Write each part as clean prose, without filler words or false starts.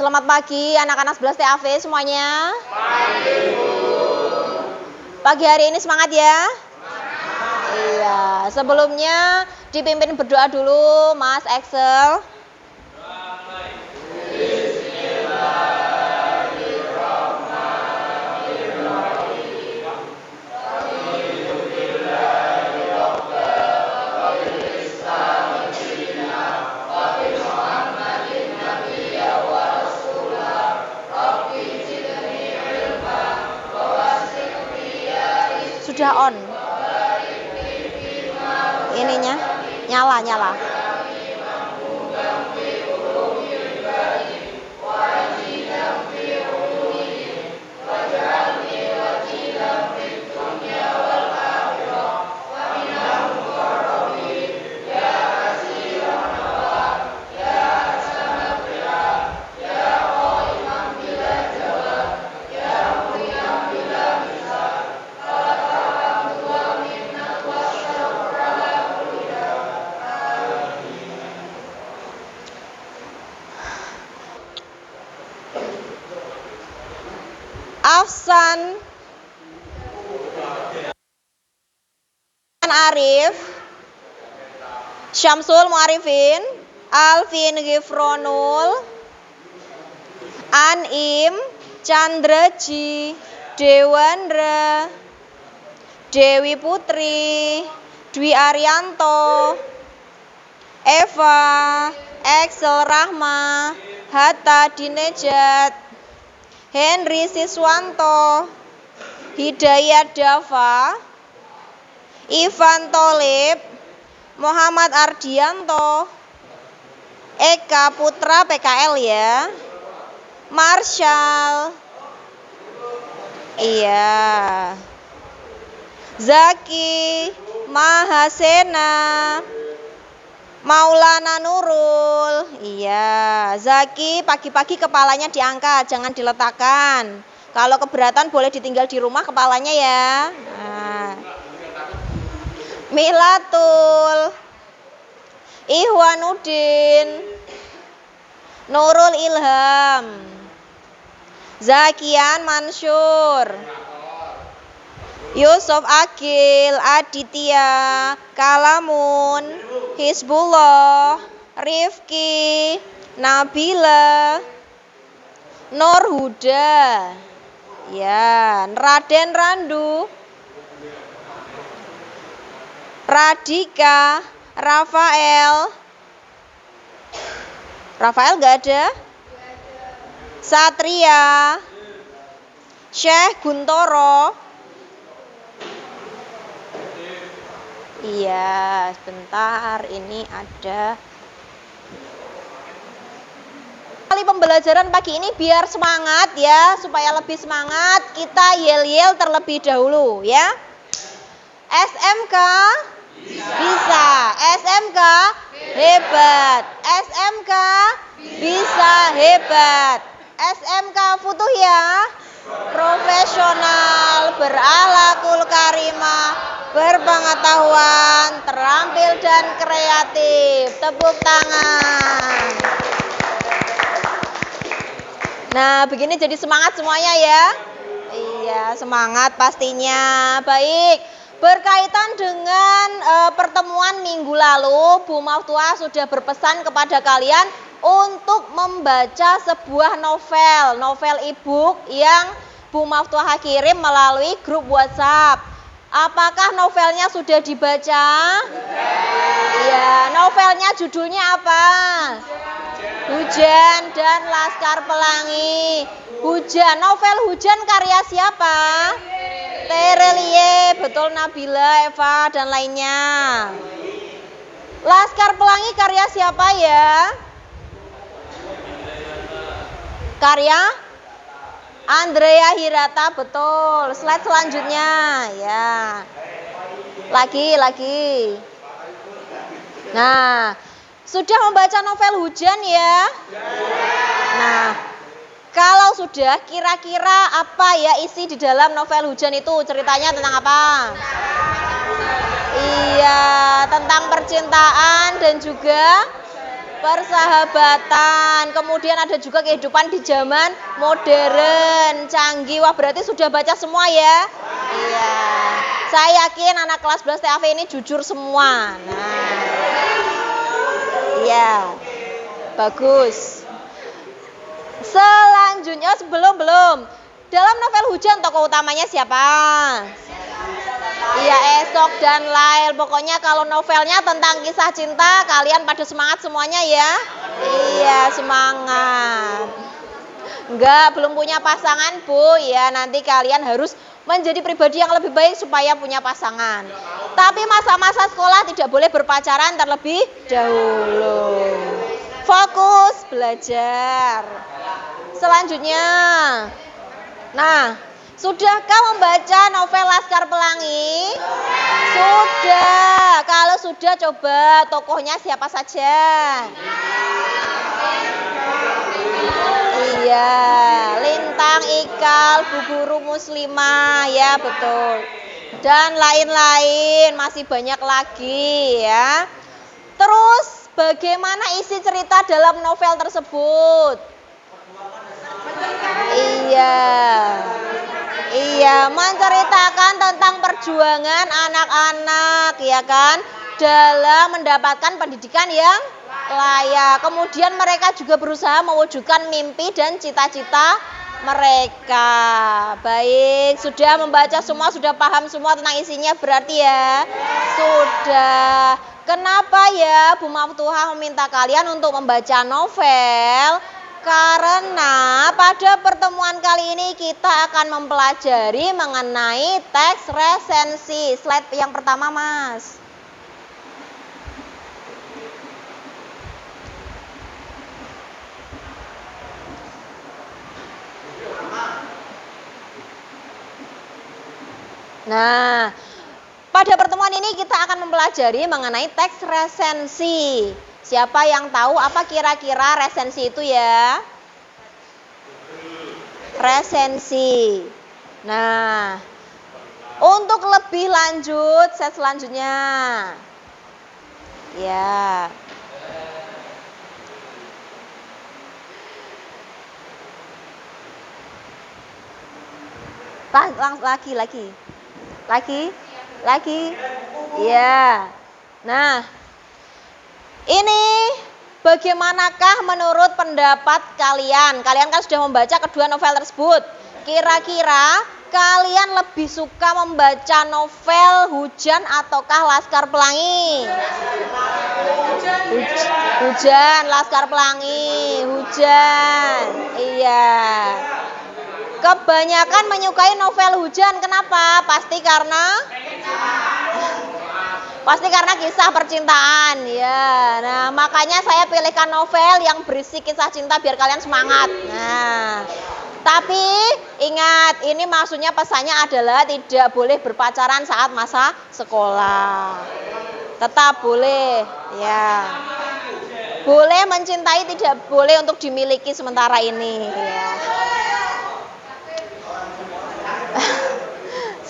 Selamat pagi anak-anak 11 TAV semuanya. Pagi, Bu. Pagi hari ini semangat ya? Semangat. Iya, sebelumnya dipimpin berdoa dulu Mas Excel. Sudah on ininya, nyala. Afsan Arif, Syamsul Muarifin, Alvin Gifronul, Anim, Chandraji, Dewandra, Dewi Putri, Dwi Arianto, Eva, Excel Rahma, Hatta Dinejat, Henry Siswanto, Hidayat Dava, Ivan Tolib, Muhammad Ardianto, Eka Putra PKL ya, Marshall, iya, Zaki, Mahasena, Maulana Nurul, iya. Zaki pagi-pagi kepalanya diangkat, jangan diletakkan. Kalau keberatan boleh ditinggal di rumah kepalanya ya. Nah. Milatul, Ihwanuddin, Nurul Ilham, Zakian Mansur, Yusuf Agil, Aditya, Kalamun, Hizbullah, Rifki, Nabila, Nur Huda, ya, Raden Randu, Radika, Rafael nggak ada? Satria, Syekh Guntoro. Iya, sebentar, ini ada kali pembelajaran pagi ini biar semangat ya, supaya lebih semangat kita yel-yel terlebih dahulu ya. SMK bisa. SMK hebat. SMK bisa hebat. SMK Futuh ya, profesional, berakhlakul karimah, berpengetahuan, terampil dan kreatif. Tepuk tangan. Nah, begini jadi semangat semuanya ya. Iya, semangat pastinya. Baik. Berkaitan dengan pertemuan minggu lalu, Bu Maftuah sudah berpesan kepada kalian untuk membaca sebuah novel e-book yang Bu Maftuah kirim melalui grup WhatsApp. Apakah novelnya sudah dibaca? Iya, novelnya judulnya apa? Hujan dan Laskar Pelangi. Hujan, novel Hujan karya siapa? Terelie, betul, Nabila, Eva, dan lainnya. Laskar Pelangi karya siapa ya? Karya Andrea Hirata, betul. Slide selanjutnya, ya. Lagi. Nah, sudah membaca novel Hujan ya? Nah, kalau sudah, kira-kira apa ya isi di dalam novel Hujan itu? Ceritanya tentang apa? Iya, tentang percintaan dan juga persahabatan. Kemudian ada juga kehidupan di zaman modern, canggih. Wah, berarti sudah baca semua ya? Iya. Saya yakin anak kelas 11 TAV ini jujur semua. Nah. Iya. Bagus. Selanjutnya belum. Dalam novel Hujan tokoh utamanya siapa? Iya, Esok dan Lail. Pokoknya kalau novelnya tentang kisah cinta, kalian pada semangat semuanya ya? Iya, semangat. Enggak, belum punya pasangan, Bu. Ya, nanti kalian harus menjadi pribadi yang lebih baik supaya punya pasangan. Tapi masa-masa sekolah tidak boleh berpacaran terlebih dahulu. Fokus belajar. Selanjutnya. Nah, sudahkah membaca novel Laskar Pelangi? Sudah. Kalau sudah, coba tokohnya siapa saja? Iya, Lintang, Ikal, Bu Guru Muslimah, ya betul. Dan lain-lain, masih banyak lagi ya. Terus, bagaimana isi cerita dalam novel tersebut? Iya, menceritakan tentang perjuangan anak-anak, ya kan, dalam mendapatkan pendidikan yang layak. Kemudian mereka juga berusaha mewujudkan mimpi dan cita-cita mereka. Baik, sudah membaca semua, sudah paham semua tentang isinya berarti ya? Sudah. Kenapa ya Bu Maftuhah meminta kalian untuk membaca novel? Karena pada pertemuan kali ini kita akan mempelajari mengenai teks resensi. Slide yang pertama, Mas. Nah, pada pertemuan ini kita akan mempelajari mengenai teks resensi. Siapa yang tahu apa kira-kira resensi itu ya? Resensi. Nah, untuk lebih lanjut, set selanjutnya. Ya. Lagi. Ya. Nah, ini bagaimanakah menurut pendapat kalian? Kalian kan sudah membaca kedua novel tersebut. Kira-kira kalian lebih suka membaca novel Hujan ataukah Laskar Pelangi? Hujan, Laskar Pelangi, Hujan. Iya. Kebanyakan menyukai novel Hujan. Kenapa? Pasti karena kisah percintaan ya. Nah, makanya saya pilihkan novel yang berisi kisah cinta biar kalian semangat. Nah, tapi ingat, ini maksudnya pesannya adalah tidak boleh berpacaran saat masa sekolah. Tetap boleh ya. Boleh mencintai, tidak boleh untuk dimiliki sementara ini ya.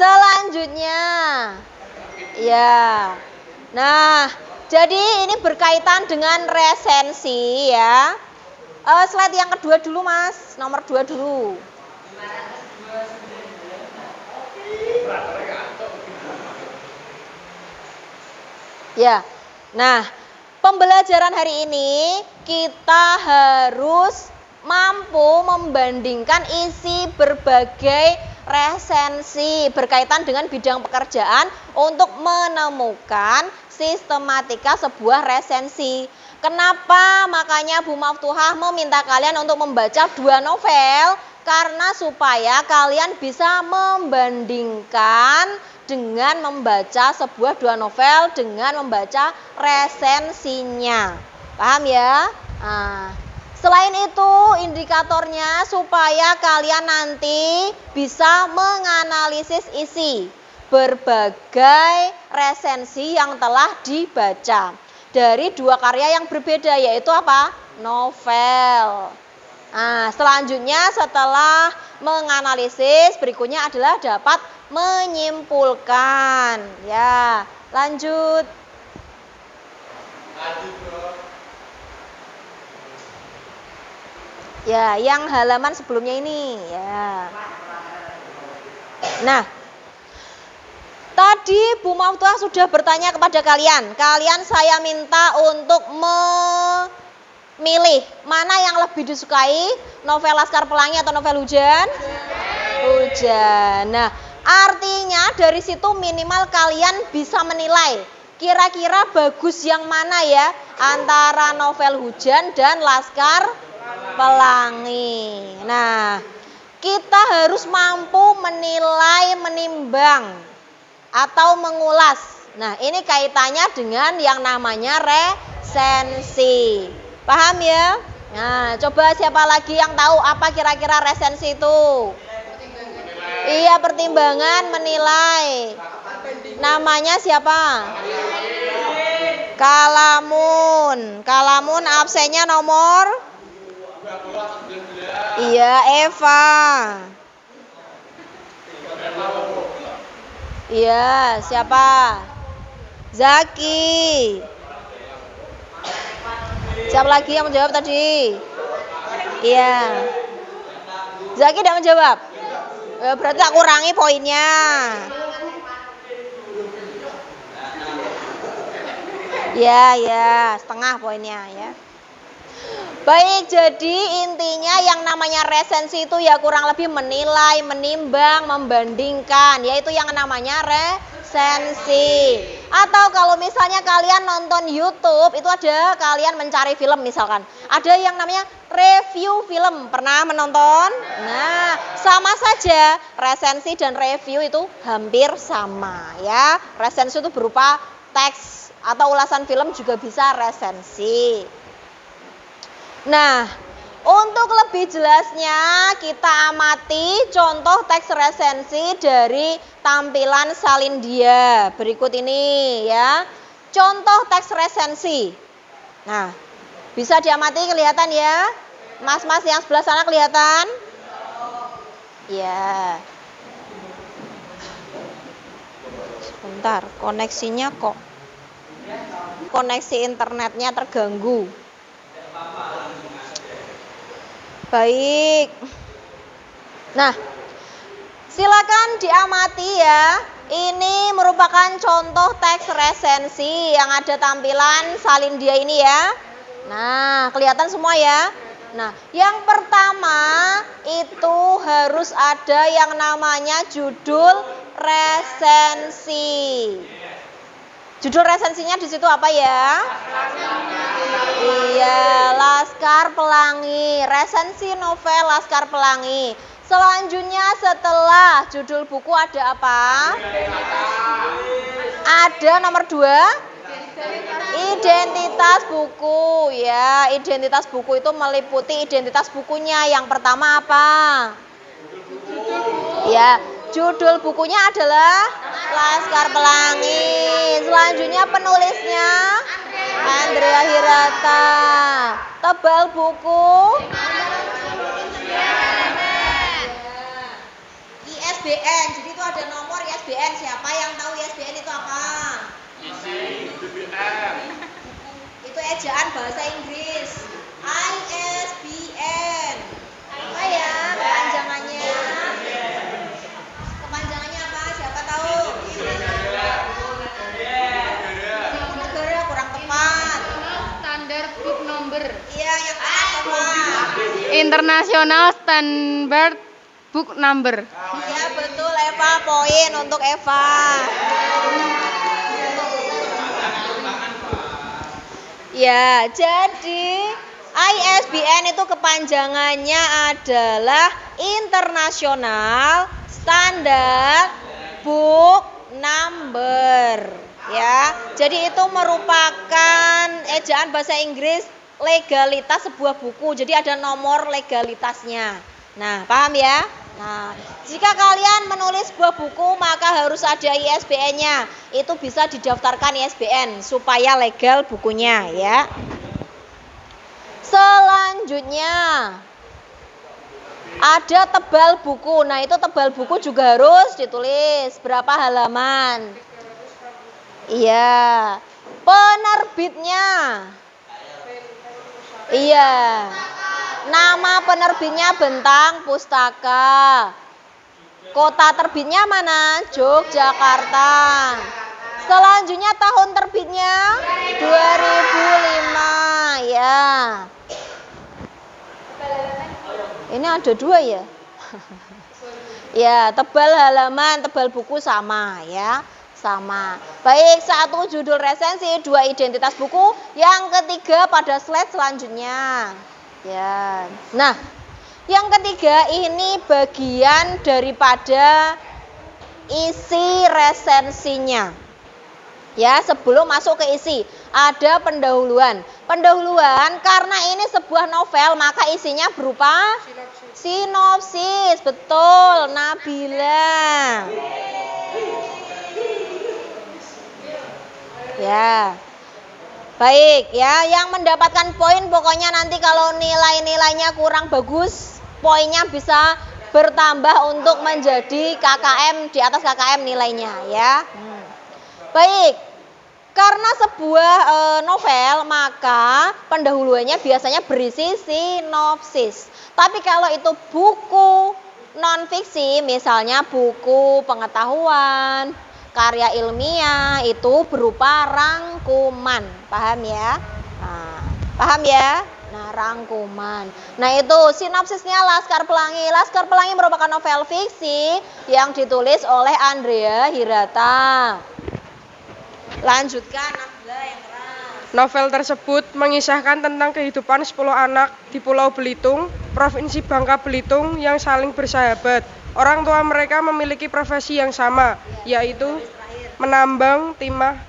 Selanjutnya ya. Nah, jadi ini berkaitan dengan resensi ya. Slide yang kedua dulu, Mas. Nomor 2 dulu. Ya. Nah, pembelajaran hari ini kita harus mampu membandingkan isi berbagai resensi berkaitan dengan bidang pekerjaan untuk menemukan sistematika sebuah resensi. Kenapa? Makanya Bu Maftuhah meminta kalian untuk membaca 2 novel karena supaya kalian bisa membandingkan dengan membaca sebuah 2 novel dengan membaca resensinya. Paham ya? Nah, selain itu, indikatornya supaya kalian nanti bisa menganalisis isi berbagai resensi yang telah dibaca dari 2 karya yang berbeda, yaitu apa? Novel. Nah, selanjutnya setelah menganalisis, berikutnya adalah dapat menyimpulkan. Ya, lanjut. Ya, yang halaman sebelumnya ini, ya. Nah, tadi Bu Maftuah sudah bertanya kepada kalian. Kalian saya minta untuk memilih mana yang lebih disukai, novel Laskar Pelangi atau novel Hujan? Hujan. Nah, artinya dari situ minimal kalian bisa menilai kira-kira bagus yang mana ya antara novel Hujan dan Laskar Pelangi. Nah, kita harus mampu menilai, menimbang atau mengulas. Nah, ini kaitannya dengan yang namanya resensi. Paham ya? Nah, coba siapa lagi yang tahu apa kira-kira resensi itu? Iya, pertimbangan, menilai. Namanya siapa? Kalamun. Kalamun absennya nomor? Iya, Eva. Iya, siapa? Zaki. Siapa lagi yang menjawab tadi? Iya. Zaki tidak menjawab. Berarti tak kurangi poinnya. Ya, setengah poinnya ya. Baik, jadi intinya yang namanya resensi itu ya kurang lebih menilai, menimbang, membandingkan, yaitu yang namanya resensi. Atau kalau misalnya kalian nonton YouTube, itu ada kalian mencari film misalkan. Ada yang namanya review film, pernah menonton? Nah, sama saja resensi dan review itu hampir sama ya. Resensi itu berupa teks atau ulasan film juga bisa resensi. Nah, untuk lebih jelasnya kita amati contoh teks resensi dari tampilan Salindia berikut ini ya. Contoh teks resensi. Nah, bisa diamati kelihatan ya? Mas-mas yang sebelah sana kelihatan? Ya. Sebentar, koneksinya kok. Koneksi internetnya terganggu. Baik. Nah, silakan diamati ya. Ini merupakan contoh teks resensi yang ada tampilan Salindia ini ya. Nah, kelihatan semua ya. Nah, yang pertama itu harus ada yang namanya judul resensi. Judul resensinya di situ apa ya? Iya, Laskar Pelangi. Resensi novel Laskar Pelangi. Selanjutnya setelah judul buku ada apa? Ada nomor 2. Identitas buku ya. Identitas buku itu meliputi identitas bukunya. Yang pertama apa? Ya, judul bukunya adalah Laskar Pelangi. Selanjutnya penulisnya Andrea Hirata. Tebal buku ISBN. Jadi itu ada nomor ISBN. Siapa yang tahu ISBN itu apa? Itu ejaan bahasa Inggris. ISBN. Apa ya kepanjangannya? Kepanjangannya apa? Siapa tahu? Negara kurang tepat. Standard book number. Iya, yang tepat. International Standard book number. Iya, betul Eva, poin untuk Eva. Ya, jadi ISBN itu kepanjangannya adalah International Standard Book Number. Ya, jadi itu merupakan ejaan bahasa Inggris legalitas sebuah buku. Jadi ada nomor legalitasnya. Nah, paham ya? Nah, jika kalian menulis sebuah buku maka harus ada ISBN-nya. Itu bisa didaftarkan ISBN supaya legal bukunya ya. Selanjutnya ada tebal buku. Nah, itu tebal buku juga harus ditulis berapa halaman. Iya. Penerbitnya. Iya. Nama penerbitnya Bentang Pustaka. Kota terbitnya mana? Yogyakarta. Selanjutnya tahun terbitnya 2005 ya. Ini ada 2 ya? Ya, tebal halaman, tebal buku sama ya. Sama. Baik, 1 judul resensi, 2 identitas buku, yang ketiga pada slide selanjutnya. Ya. Nah, yang ketiga ini bagian daripada isi resensinya. Ya, sebelum masuk ke isi, ada pendahuluan. Pendahuluan karena ini sebuah novel, maka isinya berupa sinopsis. Betul, Nabila. Ya. Baik, ya, yang mendapatkan poin pokoknya nanti kalau nilai-nilainya kurang bagus, poinnya bisa bertambah untuk menjadi KKM, di atas KKM nilainya ya. Baik, karena sebuah novel maka pendahuluannya biasanya berisi sinopsis. Tapi kalau itu buku non fiksi, misalnya buku pengetahuan, karya ilmiah, itu berupa rangkuman. Paham ya? Nah, paham ya? Nah, rangkuman. Nah, itu sinopsisnya Laskar Pelangi. Laskar Pelangi merupakan novel fiksi yang ditulis oleh Andrea Hirata. Lanjutkan, Nabila yang keras. Novel tersebut mengisahkan tentang kehidupan 10 anak di Pulau Belitung, Provinsi Bangka Belitung yang saling bersahabat. Orang tua mereka memiliki profesi yang sama, yaitu menambang timah.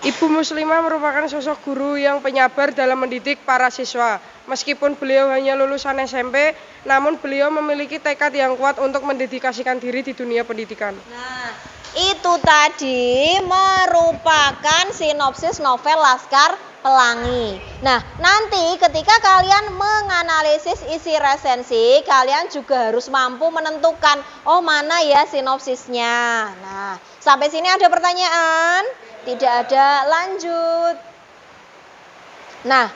Ibu Muslimah merupakan sosok guru yang penyabar dalam mendidik para siswa. Meskipun beliau hanya lulusan SMP, namun beliau memiliki tekad yang kuat untuk mendedikasikan diri di dunia pendidikan. Nah, itu tadi merupakan sinopsis novel Laskar Pelangi. Nah, nanti ketika kalian menganalisis isi resensi, kalian juga harus mampu menentukan, oh mana ya sinopsisnya. Nah, sampai sini ada pertanyaan? Tidak ada, lanjut. Nah,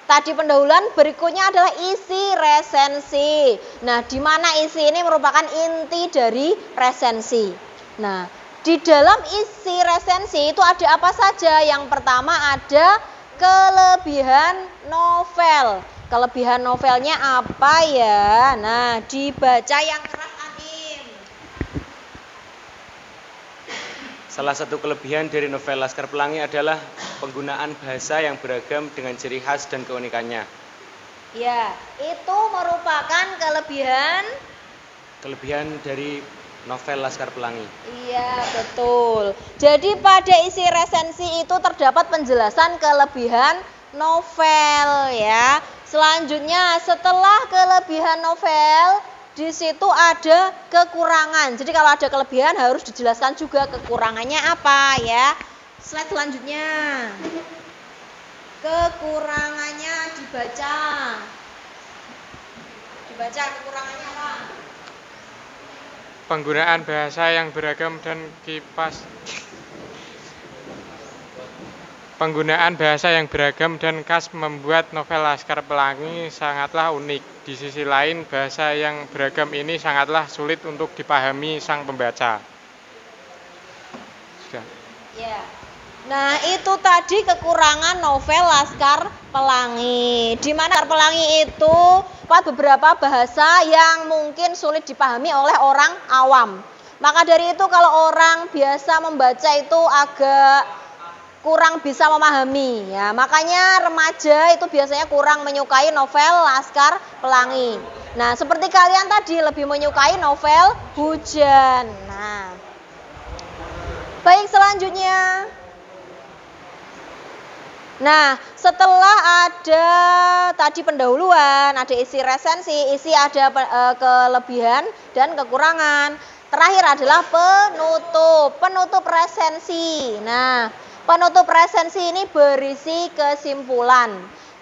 tadi pendahuluan, berikutnya adalah isi resensi. Nah, di mana isi ini merupakan inti dari resensi. Nah, di dalam isi resensi itu ada apa saja? Yang pertama ada kelebihan novel. Kelebihan novelnya apa ya? Nah, dibaca yang keras, Adim. Salah satu kelebihan dari novel Laskar Pelangi adalah penggunaan bahasa yang beragam dengan ciri khas dan keunikannya. Ya, itu merupakan kelebihan dari novel Laskar Pelangi. Iya, betul. Jadi pada isi resensi itu terdapat penjelasan kelebihan novel ya. Selanjutnya setelah kelebihan novel, di situ ada kekurangan. Jadi kalau ada kelebihan harus dijelaskan juga kekurangannya apa ya. Slide selanjutnya. Kekurangannya dibaca. Dibaca kekurangannya apa? Penggunaan bahasa yang beragam dan Penggunaan bahasa yang beragam dan khas membuat novel Laskar Pelangi sangatlah unik. Di sisi lain, bahasa yang beragam ini sangatlah sulit untuk dipahami sang pembaca. Sudah. Ya. Nah, itu tadi kekurangan novel Laskar Pelangi. Di mana Laskar Pelangi itu beberapa bahasa yang mungkin sulit dipahami oleh orang awam. Maka dari itu kalau orang biasa membaca itu agak kurang bisa memahami ya. Makanya remaja itu biasanya kurang menyukai novel Laskar Pelangi. Nah, seperti kalian tadi lebih menyukai novel hujan. Nah. Baik, selanjutnya. Nah, setelah ada tadi pendahuluan, ada isi resensi, isi ada kelebihan dan kekurangan. Terakhir adalah penutup resensi. Nah, penutup resensi ini berisi kesimpulan.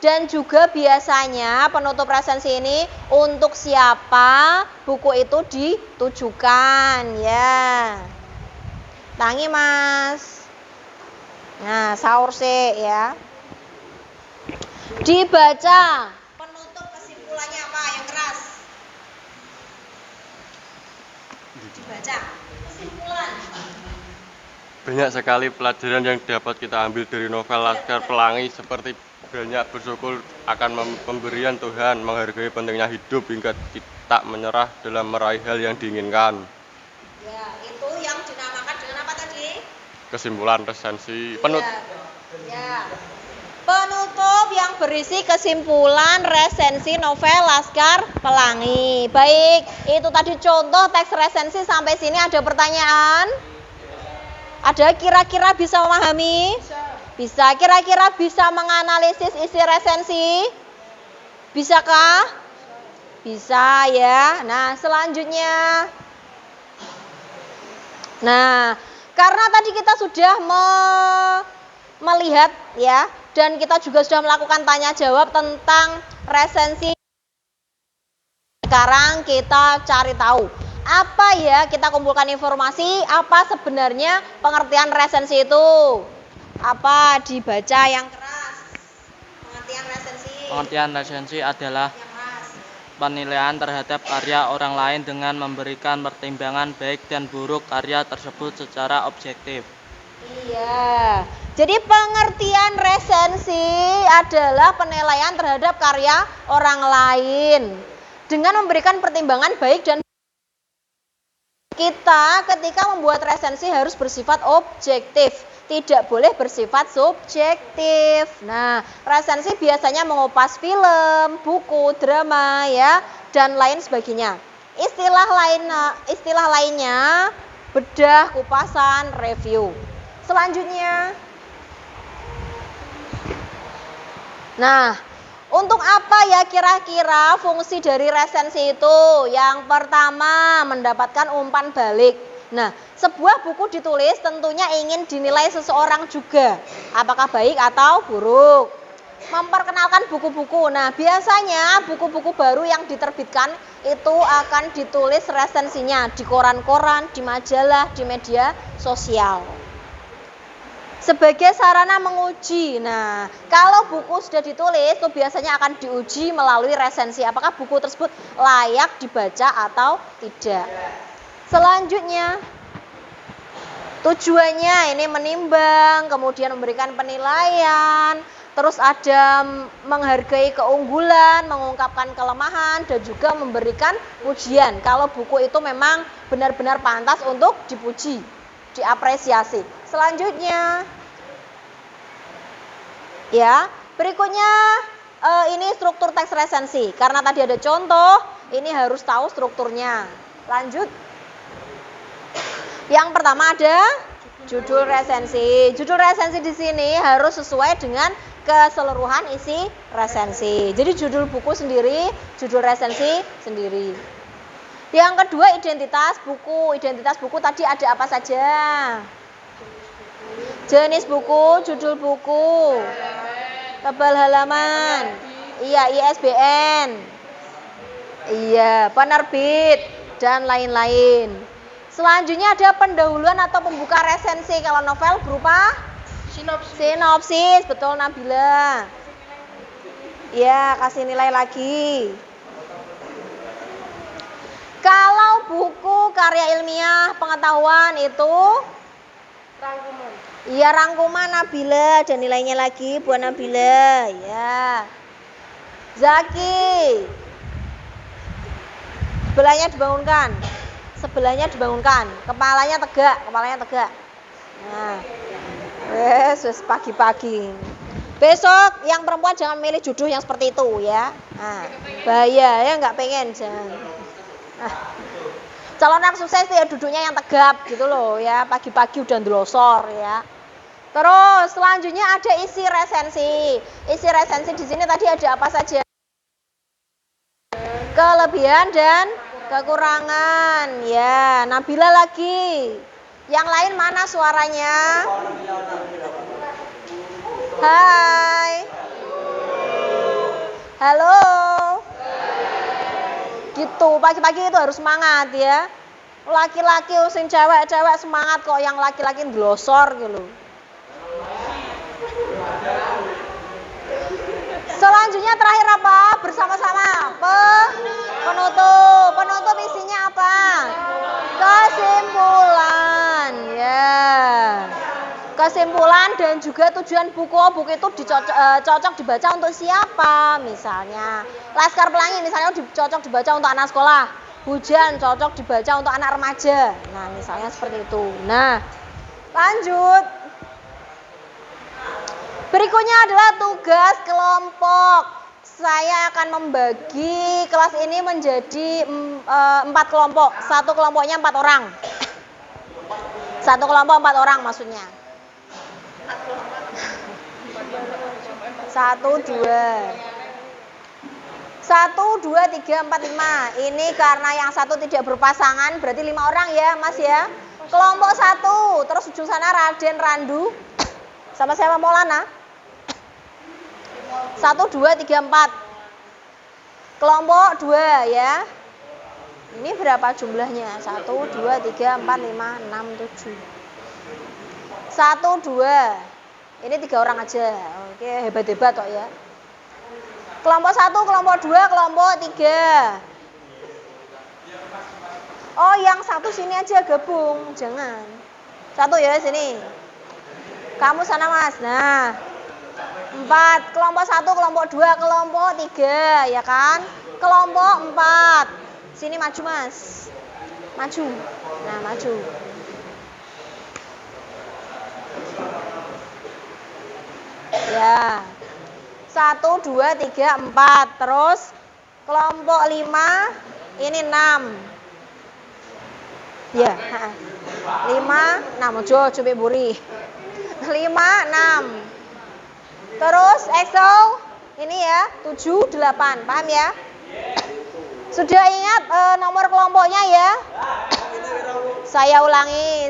Dan juga biasanya penutup resensi ini untuk siapa buku itu ditujukan ya. Tangi Mas. Nah, sahur sih ya. Dibaca. Penutup kesimpulannya apa yang keras? Dibaca. Kesimpulan. Banyak sekali pelajaran yang dapat kita ambil dari novel Laskar Pelangi, seperti banyak bersyukur akan pemberian Tuhan, menghargai pentingnya hidup hingga tak menyerah dalam meraih hal yang diinginkan. Ya, itu yang dinamakan dengan apa tadi? Kesimpulan resensi penutup. Ya. Penutup yang berisi kesimpulan resensi novel Laskar Pelangi. Baik, itu tadi contoh teks resensi. Sampai sini ada pertanyaan? Ada kira-kira bisa memahami? Bisa. Kira-kira bisa menganalisis isi resensi? Bisakah? Bisa ya. Nah, selanjutnya. Nah, karena tadi kita sudah melihat ya, dan kita juga sudah melakukan tanya jawab tentang resensi. Sekarang kita cari tahu apa ya, kita kumpulkan informasi apa sebenarnya pengertian resensi itu. Apa? Dibaca yang keras. Pengertian resensi. Pengertian resensi adalah Yang keras. penilaian terhadap karya orang lain dengan memberikan pertimbangan baik dan buruk karya tersebut secara objektif. Iya. Jadi pengertian resensi adalah penilaian terhadap karya orang lain dengan memberikan pertimbangan baik dan kita ketika membuat resensi harus bersifat objektif, tidak boleh bersifat subjektif. Nah, resensi biasanya mengupas film, buku, drama ya, dan lain sebagainya. Istilah lainnya bedah, kupasan, review. Selanjutnya. Nah, untuk apa ya kira-kira fungsi dari resensi itu? Yang pertama, mendapatkan umpan balik. Nah, sebuah buku ditulis tentunya ingin dinilai seseorang juga, apakah baik atau buruk. Memperkenalkan buku-buku. Nah, biasanya buku-buku baru yang diterbitkan itu akan ditulis resensinya di koran-koran, di majalah, di media sosial. Sebagai sarana menguji. Nah, kalau buku sudah ditulis itu biasanya akan diuji melalui resensi. Apakah buku tersebut layak dibaca atau tidak. Selanjutnya, tujuannya ini menimbang, kemudian memberikan penilaian, terus ada menghargai keunggulan, mengungkapkan kelemahan, dan juga memberikan pujian. Kalau buku itu memang benar-benar pantas untuk dipuji, diapresiasi. Selanjutnya, ya, berikutnya ini struktur teks resensi. Karena tadi ada contoh, ini harus tahu strukturnya. Lanjut. Yang pertama ada judul resensi. Judul resensi di sini harus sesuai dengan keseluruhan isi resensi. Jadi judul buku sendiri, judul resensi sendiri. Yang kedua, identitas buku. Identitas buku tadi ada apa saja? Jenis buku, judul buku, tebal halaman, iya ISBN, iya penerbit, dan lain-lain. Selanjutnya ada pendahuluan atau pembuka resensi. Kalau novel berupa sinopsis, betul Nabila. Iya, kasih nilai lagi. Kalau buku karya ilmiah pengetahuan itu Rangkuman. iya rangkuman Nabila, dan nilainya lagi buat Nabila. Ya. Zaki. Sebelahnya dibangunkan. Sebelahnya dibangunkan. Kepalanya tegak, Nah. Wes pagi-pagi. Besok yang perempuan jangan milih judul yang seperti itu ya. Nah, bahaya ya, nggak pengen jangan. Nah. Calon anak sukses ya duduknya yang tegap gitu loh ya, pagi-pagi udah ndelosor ya. Terus selanjutnya ada isi resensi. Isi resensi di sini tadi ada apa saja? Kelebihan dan kekurangan. Ya, Nabila lagi. Yang lain mana suaranya? Hai. Halo. Gitu, pagi-pagi itu harus semangat ya. Laki-laki sing cewek-cewek semangat kok, yang laki-laki ndelosor gitu. Kesimpulan dan juga tujuan buku. Buku itu cocok dibaca untuk siapa? Misalnya Laskar Pelangi misalnya cocok dibaca untuk anak sekolah. Hujan cocok dibaca untuk anak remaja. Nah, misalnya seperti itu. Nah, lanjut. Berikutnya adalah tugas kelompok. Saya akan membagi kelas ini menjadi 4 kelompok. Satu kelompoknya 4 orang. Satu kelompok 4 orang maksudnya. 1, 2, 3, 4, 5. Ini karena yang satu tidak berpasangan, berarti 5 orang ya, Mas ya. Kelompok 1, terus ujung sana Raden Randu. Sama saya Maulana. 1, 2, 3, 4. Kelompok 2 ya. Ini berapa jumlahnya? 1, 2, 3, 4, 5, 6, 7. 1, 2. Ini 3 orang aja. Oke, hebat-hebat kok ya. Kelompok 1, kelompok 2, kelompok 3. Oh, yang satu sini aja gabung, jangan. Satu ya sini. Kamu sana Mas. Nah, 4. Kelompok 1, kelompok 2, kelompok 3, ya kan? Kelompok 4. Sini maju Mas. Maju. Nah, maju. Ya. 1, 2, 3, 4. Terus kelompok 5 ini 6. Ya, 5, 6 ojo coba buri. 5, 6. Terus EXO ini ya 7, 8. Paham ya? Sudah ingat nomor kelompoknya ya? Saya ulangi.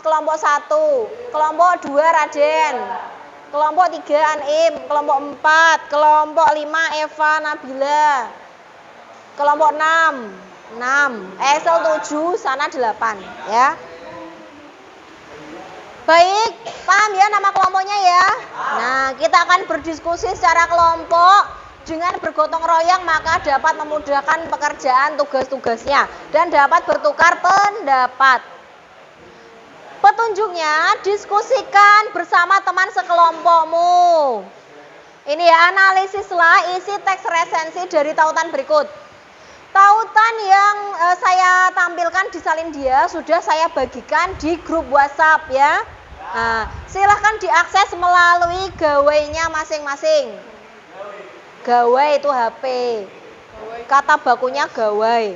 Kelompok 1, kelompok 2 Raden. Kelompok 3 Anim, kelompok 4, kelompok 5 Eva Nabila. Kelompok 6, Excel 7, sana 8 ya. Baik, paham ya nama kelompoknya ya? Nah, kita akan berdiskusi secara kelompok dengan bergotong royong maka dapat memudahkan pekerjaan tugas-tugasnya dan dapat bertukar pendapat. Petunjuknya, diskusikan bersama teman sekelompokmu. Ini ya, analisislah isi teks resensi dari tautan berikut. Tautan yang saya tampilkan di salin dia sudah saya bagikan di grup WhatsApp ya. Nah, silahkan diakses melalui gawainya masing-masing. Gawai itu HP. Kata bakunya gawai.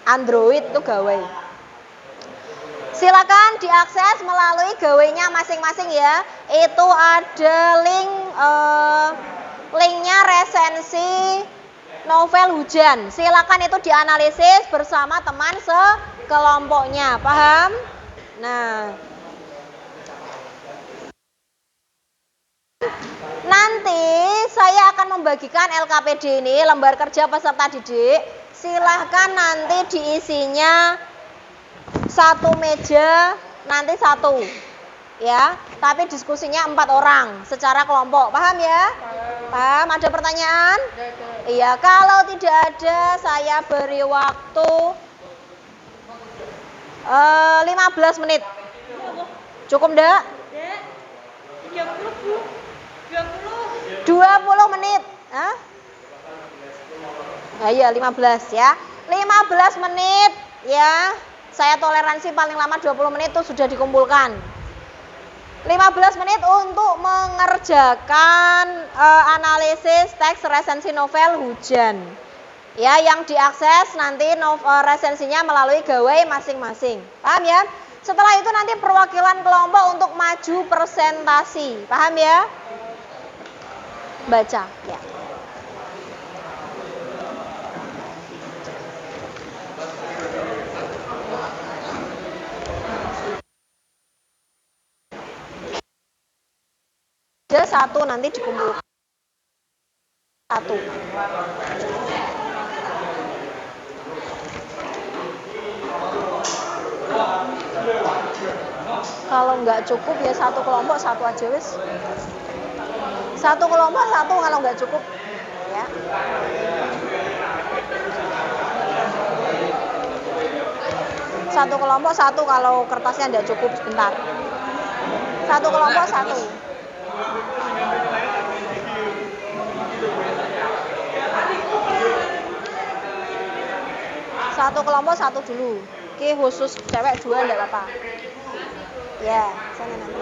Android itu gawai. Silakan diakses melalui gawainya masing-masing ya. Itu ada linknya resensi novel Hujan. Silakan itu dianalisis bersama teman sekelompoknya. Paham? Nah, nanti saya akan membagikan LKPD ini, lembar kerja peserta didik. Silahkan nanti diisinya satu meja, nanti satu ya, tapi diskusinya 4 orang secara kelompok. Paham ya? Paham? Ada pertanyaan? Iya, kalau tidak ada saya beri waktu 15 menit. Cukup enggak? 20 menit. Hah? Nah, iya 15 ya. 15 menit ya. Saya toleransi paling lama 20 menit itu sudah dikumpulkan. 15 menit untuk mengerjakan analisis teks resensi novel Hujan. Ya, yang diakses nanti resensinya melalui gawai masing-masing. Paham ya? Setelah itu nanti perwakilan kelompok untuk maju presentasi. Paham ya? Baca ya. Ada satu nanti dikumpulkan. Satu. Kalau nggak cukup ya satu kelompok satu aja wis. Satu kelompok satu kalau nggak cukup ya. Satu kelompok satu kalau kertasnya nggak cukup sebentar. Satu kelompok satu. Satu kelompok satu dulu. Oke, khusus cewek 2 enggak apa-apa. Ya, sana nanti.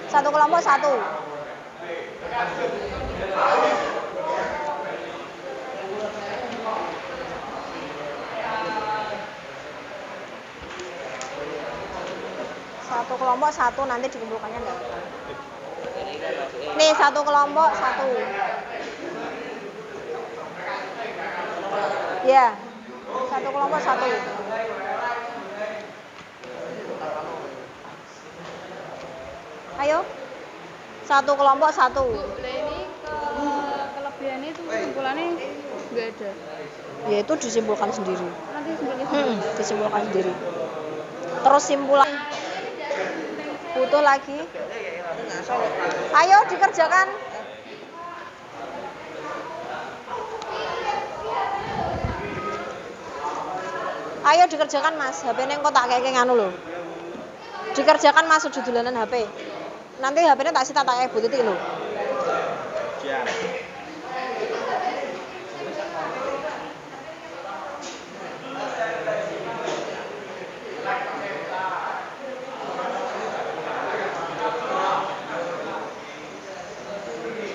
Satu kelompok satu. Satu kelompok satu, nanti dikumpulkannya enggak apa-apa. Nih, satu kelompok satu. Ya, satu kelompok satu. Ayo, satu kelompok satu. Ini kelebihannya itu kesimpulannya nggak ada. Ya itu disimpulkan sendiri. Nanti simpulnya Disimpulkan sendiri. Terus simpulan. Butuh lagi. Ayo dikerjakan. Ayo dikerjakan Mas, HP neng kok tak kayak nganu lho. Dikerjakan Mas judulanan HP. Nanti HP-nya tak sita tak kayak Bu Titik lho.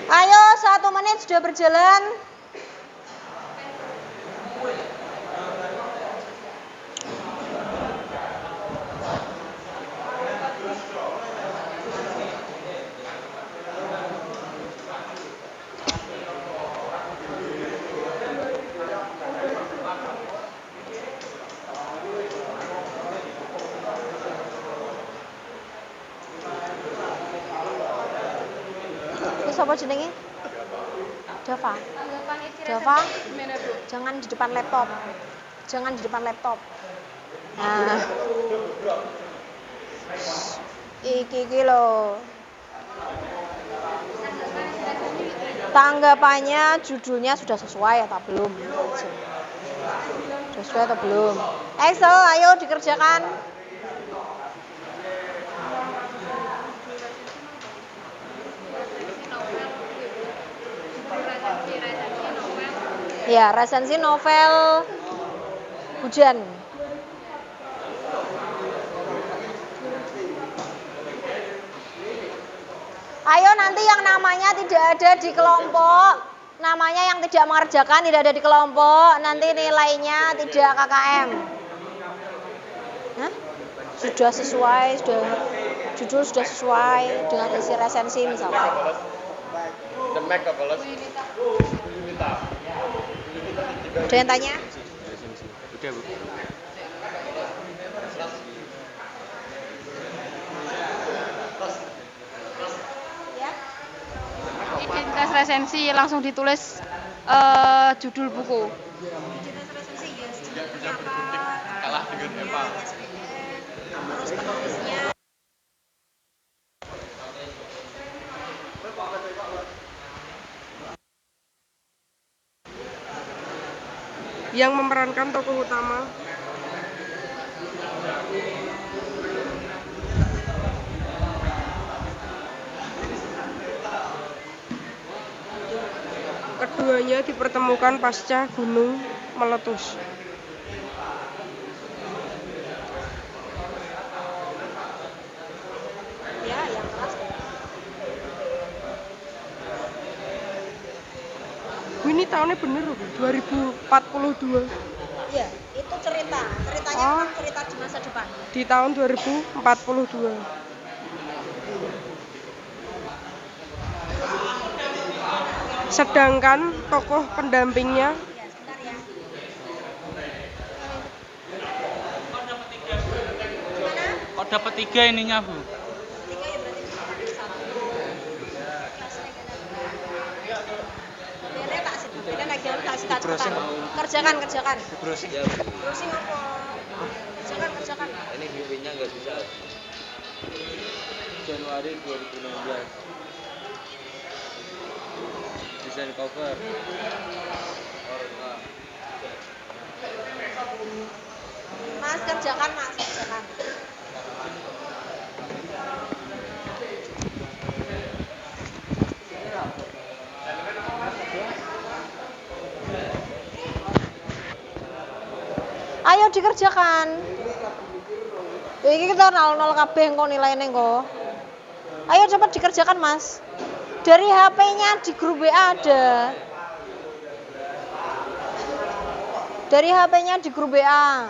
Ayo 1 menit sudah berjalan. Siapa jenenge? Dava. Dava. Jangan di depan laptop. Jangan di depan laptop. Nah. Iki lho. Tanggapannya judulnya sudah sesuai atau belum? Sudah sesuai atau belum? Excel, ayo dikerjakan. Ya, resensi novel Hujan. Ayo nanti yang namanya tidak ada di kelompok, namanya yang tidak mengerjakan tidak ada di kelompok, nanti nilainya tidak KKM. Hah? Sudah sesuai, judul sudah sesuai dengan isi resensi misalnya. Ada yang tanya? Udah, Bu. Ya. Identitas resensi langsung ditulis judul buku. Identitas resensi ya, kalah dengan Eva. Terus penulisnya. Yang memerankan tokoh utama. Keduanya dipertemukan pasca gunung meletus. Ya, yang kelas. Ini tahunnya bener loh, 2042. Iya, itu ceritanya memang cerita di masa depan. Di tahun 2042. Sedangkan tokoh pendampingnya Ya, sebentar ya. Kok dapat 3 ininya, Bu? 3 ya berarti satu. Kelasnya tak sih. Ini lagi tak sih tak cepetan. Kerjakan. Browsing. Browsing apa? Kerjakan. Ini bimbingnya nggak bisa. Januari 2016. Desain cover. Mas kerjakan, Mas kerjakan. Ayo dikerjakan. Iki kita 0 kabeh engko nilaine engko. Ayo cepat dikerjakan, Mas. Dari HP-nya di grup WA ada. Dari HP-nya di grup WA.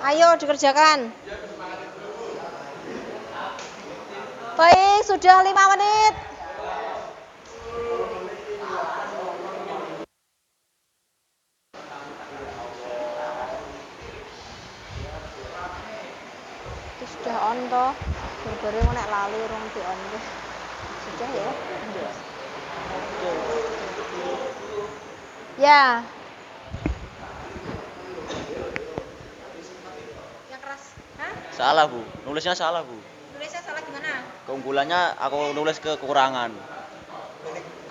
Ayo dikerjakan. Baik, sudah 5 menit. Itu sudah on toh. Berbere mau nek lali urung di on deh. Sudah ya. Ya. Yang keras. Hah? Salah Bu, nulisnya salah Bu. Nulisnya salah gimana? Keunggulannya aku nulis kekurangan.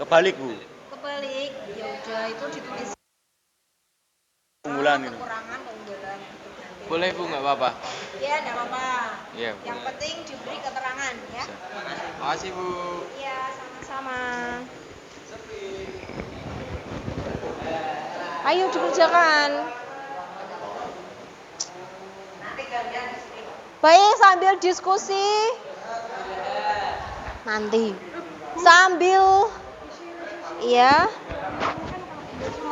Kebalik Bu. Kebalik. Ya udah itu ditulis Keunggulan ini. kekurangan keunggulan. Boleh Bu, nggak apa-apa. Ya, enggak apa-apa. Iya. Yang penting diberi keterangan ya. Makasih Bu. Iya, sama-sama. Ayo dikerjakan. Baik, sambil diskusi. Nanti. Sambil iya.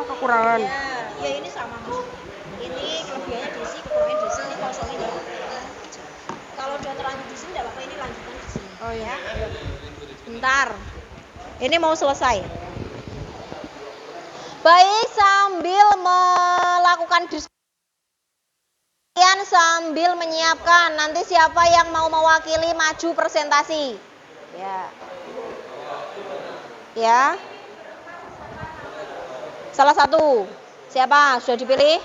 Kekurangan. Ya ini sama Mas. Ini kelebihannya di sini, kekurangannya di sini, kosongnya di sini. Kalau udah terlanjur di sini enggak apa-apa, ini lanjutan di sini. Oh iya. Bentar. Ini mau selesai. Baik, sambil melakukan diskusi sambil menyiapkan nanti siapa yang mau mewakili maju presentasi. Ya. Ya. Salah satu. Siapa? Sudah dipilih?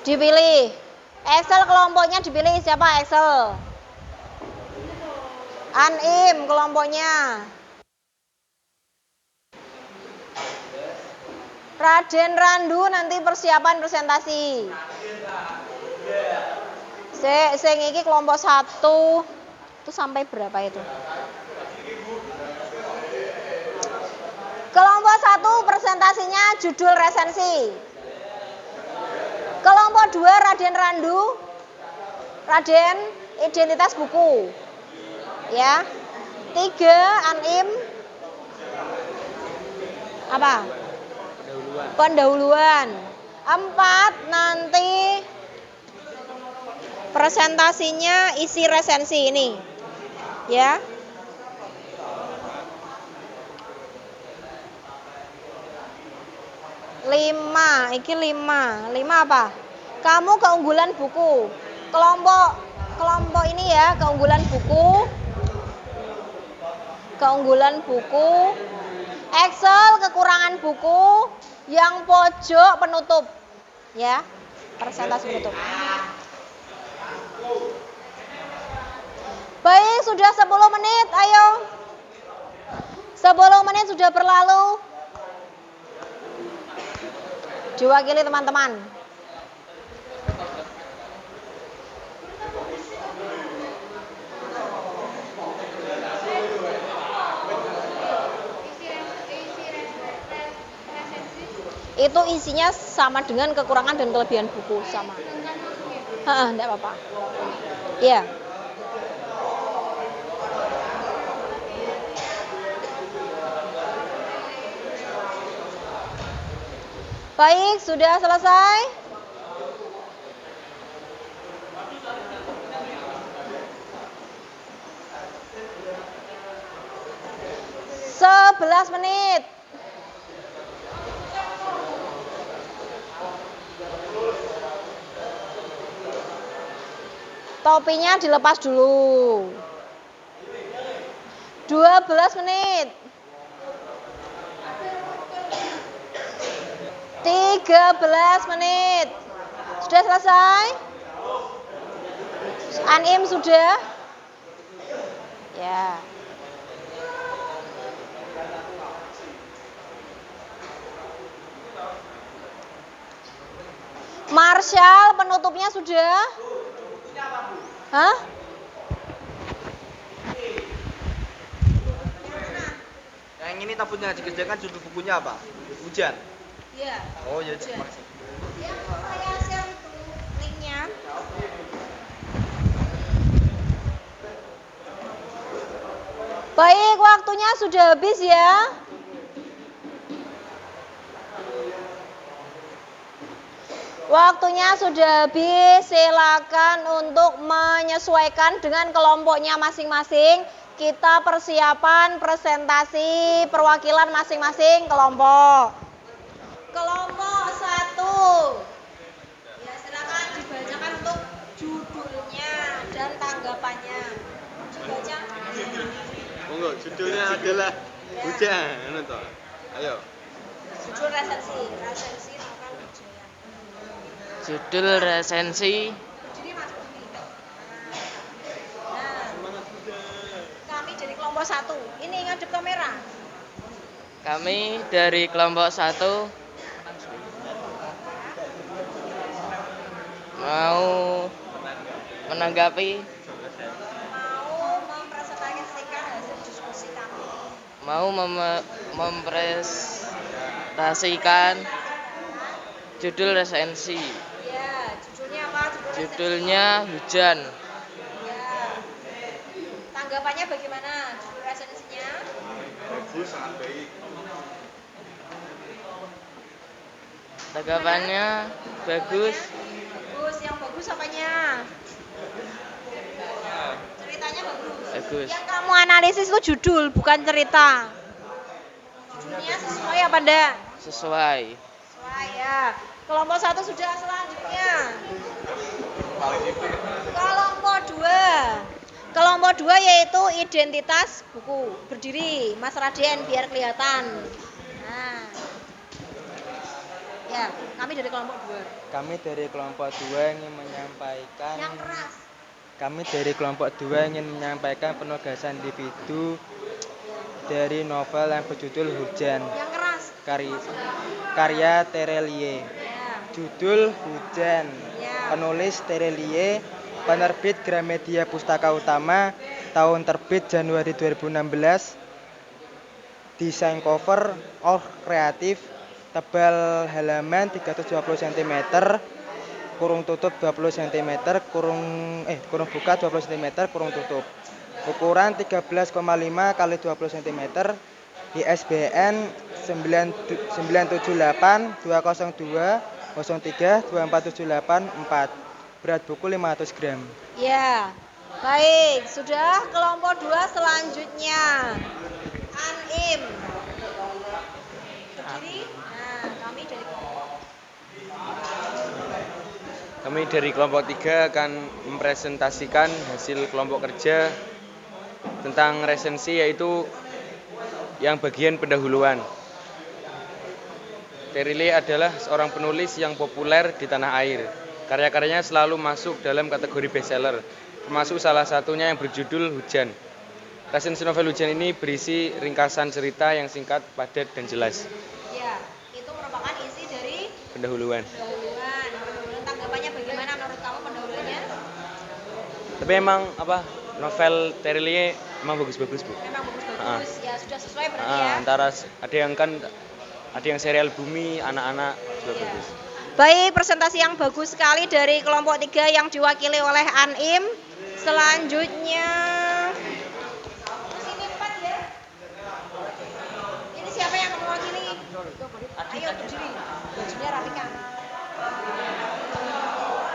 Dipilih. Excel kelompoknya dipilih siapa? Excel. Anim kelompoknya. Raden Randu nanti persiapan presentasi. Sing iki kelompok 1 itu sampai berapa itu? Kelompok 1 presentasinya judul resensi. Kelompok 2 Raden Randu, Raden identitas buku. Ya. 3 Anim apa? Pendahuluan. 4 nanti presentasinya isi resensi ini. Ya. Iki 5 apa? Kamu keunggulan buku. Kelompok ini ya, keunggulan buku. keunggulan buku. Excel kekurangan buku. Yang pojok penutup. Ya, presentasi penutup. Baik, sudah 10 menit, ayo. 10 menit sudah berlalu. Diwakili teman-teman. Itu isinya sama dengan kekurangan dan kelebihan buku sama. Enggak apa-apa. Iya. Baik, sudah selesai? Sebelas menit. Topinya dilepas dulu. 12 menit. 13 menit. Sudah selesai? Anim sudah? Ya. Marshall penutupnya sudah? Hah? Yang ini tabutnya dikerjakan judul bukunya apa? Hujan. Iya. Oh ya. Yang saya share itu linknya. Baik, waktunya sudah habis ya. Waktunya sudah habis, silakan untuk menyesuaikan dengan kelompoknya masing-masing. Kita persiapan presentasi perwakilan masing-masing kelompok. Kelompok 1. Ya, silakan dibacakan untuk judulnya dan tanggapannya. Dibaca. Monggo, judulnya adalah hujan, Ayo. Judul resensi novel Wijaya. Judul resensi Jadi masuk sini. Nah, kami dari kelompok 1. Ini ngadep kamera. kami dari kelompok 1 mau menanggapi, Mau mempresentasikan hasil diskusi kami. mau mempresentasikan judul resensi. Ya, judulnya apa? Judulnya Hujan. Ya. Tanggapannya bagaimana? Judul resensinya? Bagus, sangat baik. Tanggapannya bagus. Bagus, yang bagus apanya? Ceritanya bagus. Bagus. Yang kamu analisis itu judul, bukan cerita. Judulnya sesuai apa enggak? Sesuai. Sesuai ya. Kelompok 1 sudah, selanjutnya. Kelompok 2. Kelompok 2 yaitu identitas buku. Berdiri, Mas Raden biar kelihatan. Nah. Ya, kami dari kelompok 2. Kami dari kelompok 2 ingin menyampaikan Yang keras. Kami dari kelompok 2 ingin menyampaikan penugasan individu dari novel yang berjudul Hujan. Yang keras. Karya Terelie. Ya. Judul Hujan. Ya. Penulis Terelie, penerbit Gramedia Pustaka Utama, tahun terbit Januari 2016. Desain cover kreatif, tebal halaman 320 cm, kurung tutup 20 cm, kurung buka 20 cm, kurung tutup. Ukuran 13,5 x 20 cm, ISBN 978 202 03 24784. Berat buku 500 gram. Ya. Baik, sudah kelompok 2 selanjutnya. Anim. Berdiri. Nah, kami dari Kami dari kelompok 3 akan mempresentasikan hasil kelompok kerja tentang resensi, yaitu yang bagian pendahuluan. Terillier adalah seorang penulis yang populer di tanah air. Karya-karyanya selalu masuk dalam kategori bestseller, termasuk salah satunya yang berjudul Hujan. Resensi novel Hujan ini berisi ringkasan cerita yang singkat, padat, dan jelas. Ya, itu merupakan isi dari Pendahuluan. pendahuluan. Tanggapannya bagaimana menurut kamu pendahuluannya? Tapi emang novel Terillier emang bagus-bagus, Bu. Memang bagus-bagus. Ya, sudah sesuai berarti ya. Antara ada yang serial Bumi, anak-anak juga bagus. Baik, presentasi yang bagus sekali dari kelompok 3 yang diwakili oleh Anim. Selanjutnya sini 4 ya. Ini siapa yang mewakili? Ayo berdiri. Bajunya rapikan.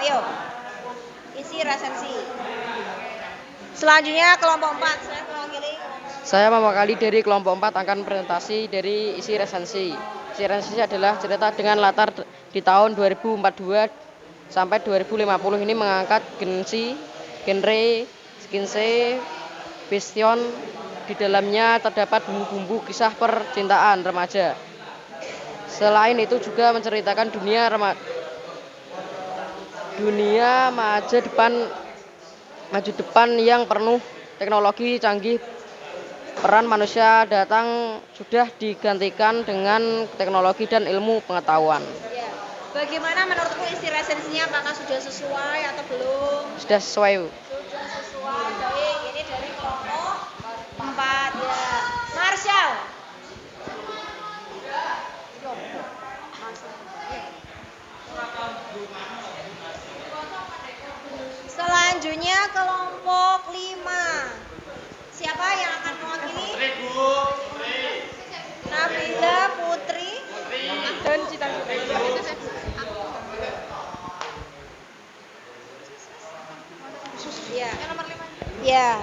Ayo. Isi resensi. Selanjutnya kelompok 4 saya mewakili. Saya mewakili dari kelompok 4 akan presentasi dari isi resensi. Isi resensi adalah cerita dengan latar di tahun 2042 sampai 2050 ini mengangkat genre science fiction. Di dalamnya terdapat bumbu-bumbu kisah percintaan remaja. Selain itu juga menceritakan dunia maju depan yang penuh teknologi canggih. Peran manusia datang sudah digantikan dengan teknologi dan ilmu pengetahuan. Ya. Bagaimana menurutmu isi resensinya? Apakah sudah sesuai atau belum? Sudah sesuai, Bu. Sudah sesuai. Baik, ini dari kelompok 4 ya. Marshall. Selanjutnya kelompok 5. Siapa yang akan mewakili? Nabila, Putri, dan Cita-Cita. Ya. Yang nomor 5. Ya.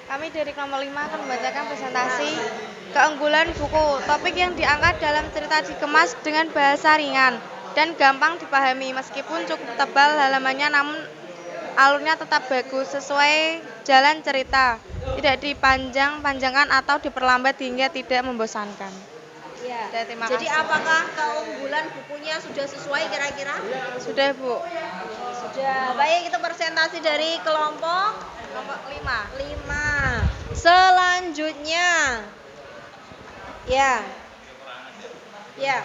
Kami dari kelompok 5 akan membacakan presentasi keunggulan buku. Topik yang diangkat dalam cerita dikemas dengan bahasa ringan dan gampang dipahami. Meskipun cukup tebal halamannya, namun alurnya tetap bagus sesuai jalan cerita. Tidak dipanjang-panjangkan atau diperlambat hingga tidak membosankan. Ya. Terima Jadi kasih. apakah keunggulan bukunya sudah sesuai kira-kira? Sudah, Bu. Sudah. Baik, itu presentasi dari kelompok 5. 5. Selanjutnya. Ya. Ya.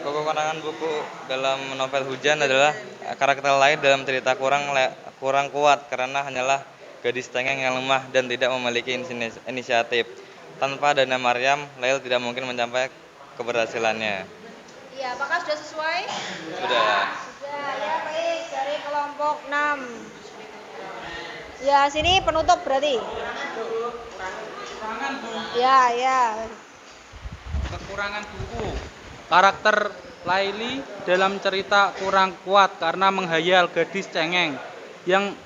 Kekurangan buku dalam novel Hujan adalah karakter lain dalam cerita kurang kuat karena hanyalah gadis cengeng yang lemah dan tidak memiliki inisiatif. Tanpa Dana Maryam, Lail tidak mungkin mencapai keberhasilannya. Iya, apakah sudah sesuai? Sudah. Sudah, ya baik. Dari kelompok 6. Ya, sini penutup berarti. Ya. Kekurangan buku. Karakter Laili dalam cerita kurang kuat karena menghayal gadis cengeng yang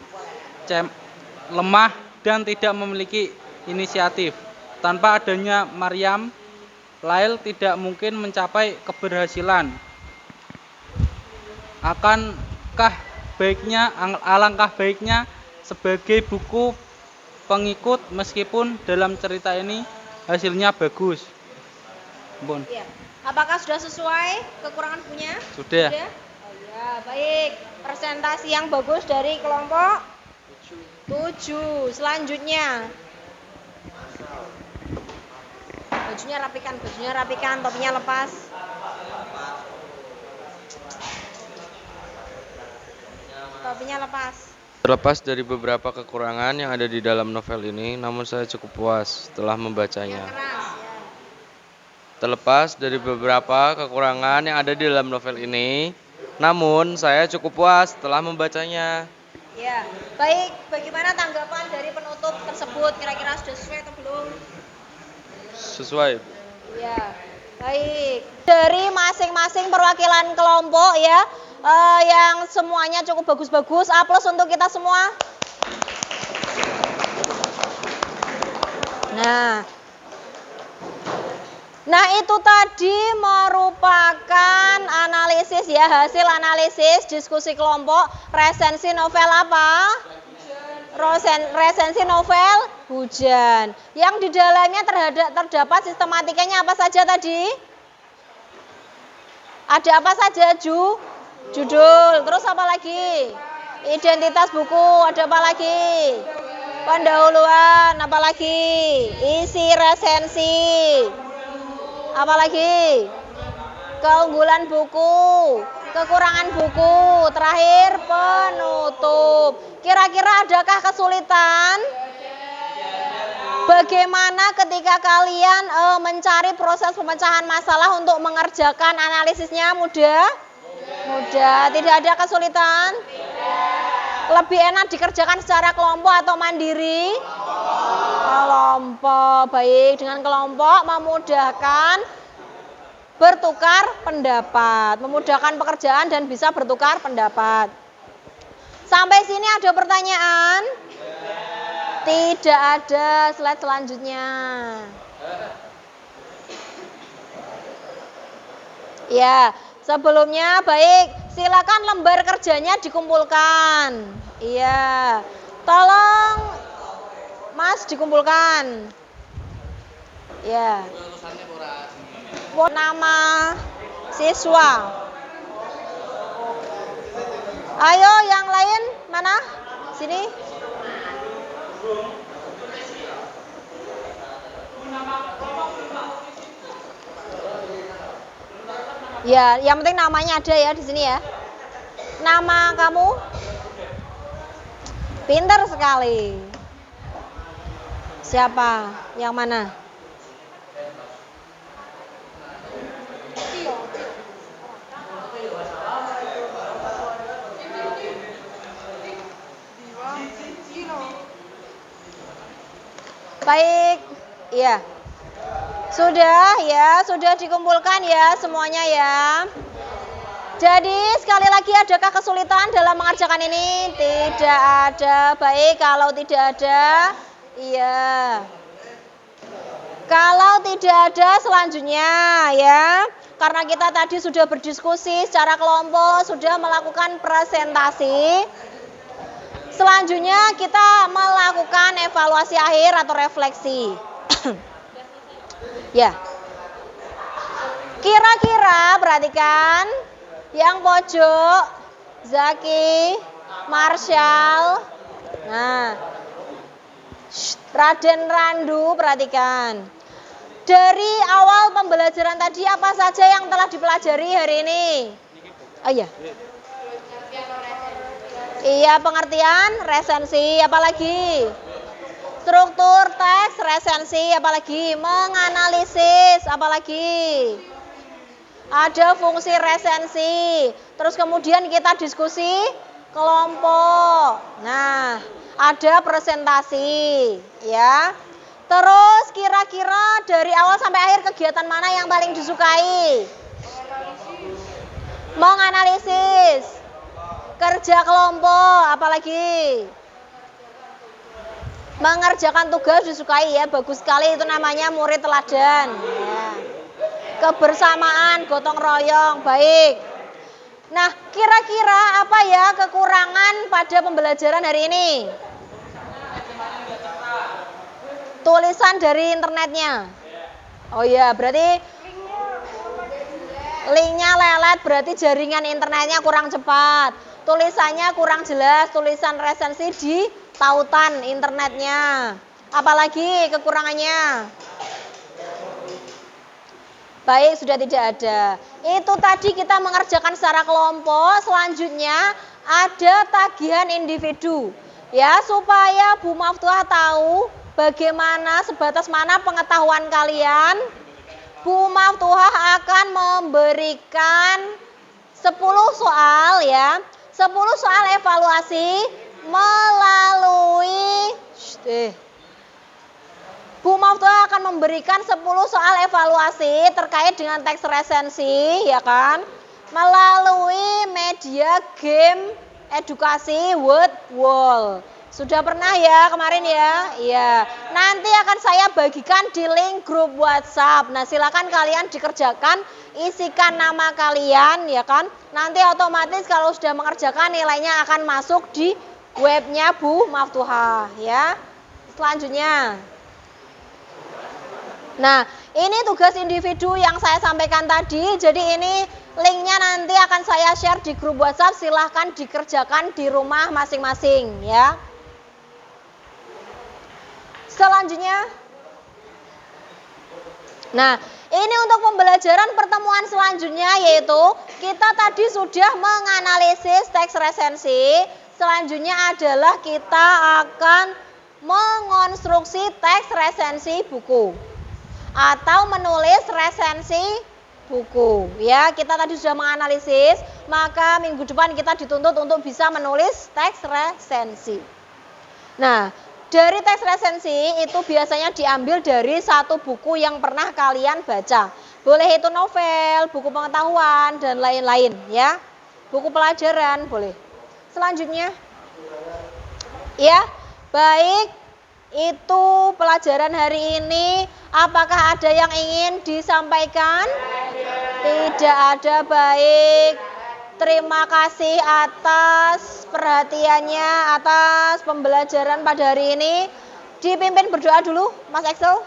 lemah dan tidak memiliki inisiatif. Tanpa adanya Maryam, Lail tidak mungkin mencapai keberhasilan. Alangkah baiknya sebagai buku pengikut meskipun dalam cerita ini hasilnya bagus. Bon. Ya. Apakah sudah sesuai kekurangan bukunya? Sudah. Oh ya, baik. Presentasi yang bagus dari kelompok 7. Selanjutnya. Bajunya rapikan, topinya lepas. Topinya lepas. Terlepas dari beberapa kekurangan yang ada di dalam novel ini, namun saya cukup puas setelah membacanya. Terlepas dari beberapa kekurangan yang ada di dalam novel ini, namun saya cukup puas setelah membacanya. Ya, baik. Bagaimana tanggapan dari penutup tersebut? Kira-kira sudah sesuai atau belum? Sesuai. Ya, baik. Dari masing-masing perwakilan kelompok ya, yang semuanya cukup bagus-bagus. Aplaus untuk kita semua. Nah itu tadi merupakan analisis ya, hasil analisis diskusi kelompok resensi novel apa? Resensi novel hujan. Yang di dalamnya terdapat sistematikanya apa saja tadi? Ada apa saja? Judul. Terus apa lagi? Identitas buku. Ada apa lagi? Pendahuluan. Apa lagi? Isi resensi. Apa lagi? Keunggulan buku, kekurangan buku, terakhir penutup. Kira-kira adakah kesulitan? Bagaimana ketika kalian mencari proses pemecahan masalah untuk mengerjakan analisisnya? Mudah? Mudah. Tidak ada kesulitan? Lebih enak dikerjakan secara kelompok atau mandiri? Kelompok. Baik, dengan kelompok memudahkan bertukar pendapat, memudahkan pekerjaan dan bisa bertukar pendapat. Sampai sini ada pertanyaan? Tidak ada. Slide selanjutnya. Ya, sebelumnya baik, silakan lembar kerjanya dikumpulkan. Iya. Tolong Mas dikumpulkan. Ya. Nama siswa. Ayo yang lain mana? Sini. Ya, yang penting namanya ada ya di sini ya. Nama kamu? Pintar sekali. Siapa? Yang mana? Baik, iya. Sudah dikumpulkan ya semuanya ya. Jadi sekali lagi adakah kesulitan dalam mengerjakan ini? Tidak ada. Baik, kalau tidak ada, iya. Kalau tidak ada selanjutnya ya. Karena kita tadi sudah berdiskusi secara kelompok, sudah melakukan presentasi. Selanjutnya kita melakukan evaluasi akhir atau refleksi. Ya. Kira-kira perhatikan yang pojok Zaki, Marshall. Nah. Raden Randu perhatikan. Dari awal pembelajaran tadi apa saja yang telah dipelajari hari ini? Oh iya. Iya, pengertian, resensi, apalagi? Struktur teks, resensi, apalagi? Menganalisis, apalagi? Ada fungsi resensi. Terus kemudian kita diskusi kelompok. Nah, ada presentasi, ya. Terus kira-kira dari awal sampai akhir kegiatan mana yang paling disukai? Menganalisis. Kerja kelompok, apalagi? Mengerjakan tugas disukai ya, bagus sekali, itu namanya murid teladan. Ya. Kebersamaan, gotong royong, baik. Nah, kira-kira apa ya kekurangan pada pembelajaran hari ini? Tulisan dari internetnya. Oh iya, berarti linknya lelet, berarti jaringan internetnya kurang cepat. Tulisannya kurang jelas, tulisan resensi di tautan internetnya. Apalagi kekurangannya? Baik, sudah tidak ada. Itu tadi kita mengerjakan secara kelompok. Selanjutnya ada tagihan individu. Ya, supaya Bu Maftuhah tahu bagaimana, sebatas mana pengetahuan kalian. Bu Maftuhah akan memberikan 10 soal ya. 10 soal evaluasi melalui Bu Maftuhah akan memberikan 10 soal evaluasi terkait dengan teks resensi ya kan, melalui media game edukasi Word Wall. Sudah pernah ya kemarin ya? Iya. Nanti akan saya bagikan di link grup WhatsApp. Nah, silakan kalian dikerjakan, isikan nama kalian ya kan. Nanti otomatis kalau sudah mengerjakan nilainya akan masuk di webnya Bu Maftuhah ya. Selanjutnya. Nah, ini tugas individu yang saya sampaikan tadi. Jadi ini linknya nanti akan saya share di grup WhatsApp. Silahkan dikerjakan di rumah masing-masing ya. Selanjutnya. Nah, ini untuk pembelajaran pertemuan selanjutnya yaitu kita tadi sudah menganalisis teks resensi. Selanjutnya adalah kita akan mengonstruksi teks resensi buku atau menulis resensi buku. Ya, kita tadi sudah menganalisis, maka minggu depan kita dituntut untuk bisa menulis teks resensi. Nah, dari teks resensi itu biasanya diambil dari satu buku yang pernah kalian baca. Boleh itu novel, buku pengetahuan, dan lain-lain ya. Buku pelajaran boleh. Selanjutnya. Ya, baik. Itu pelajaran hari ini. Apakah ada yang ingin disampaikan? Tidak ada, baik. Terima kasih atas perhatiannya, atas pembelajaran pada hari ini. Dipimpin berdoa dulu, Mas Excel.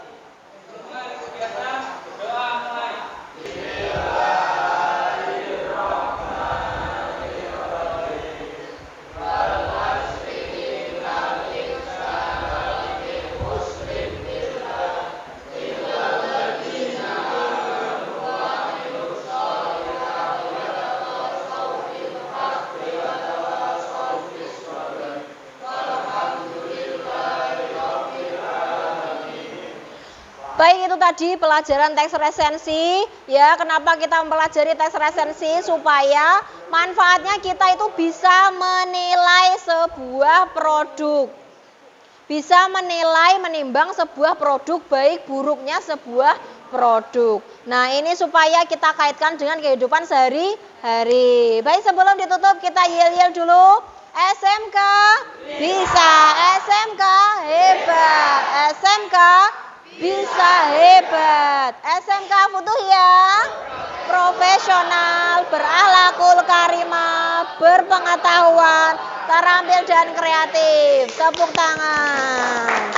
Baik, itu tadi pelajaran teks resensi. Ya, kenapa kita mempelajari teks resensi? Supaya manfaatnya kita itu bisa menilai sebuah produk. Bisa menilai, menimbang sebuah produk, baik buruknya sebuah produk. Nah, ini supaya kita kaitkan dengan kehidupan sehari-hari. Baik, sebelum ditutup kita yel-yel dulu. SMK bisa, SMK hebat, SMK bisa hebat, SMK Futuh ya, profesional, berakhlakul karimah, berpengetahuan, terampil dan kreatif. Tepuk tangan.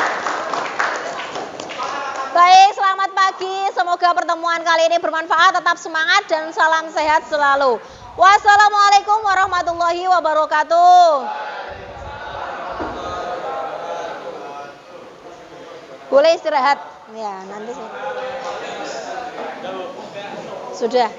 Baik, selamat pagi. Semoga pertemuan kali ini bermanfaat. Tetap semangat dan salam sehat selalu. Wassalamualaikum warahmatullahi wabarakatuh. Boleh istirahat. Ya, nanti sih. Sudah.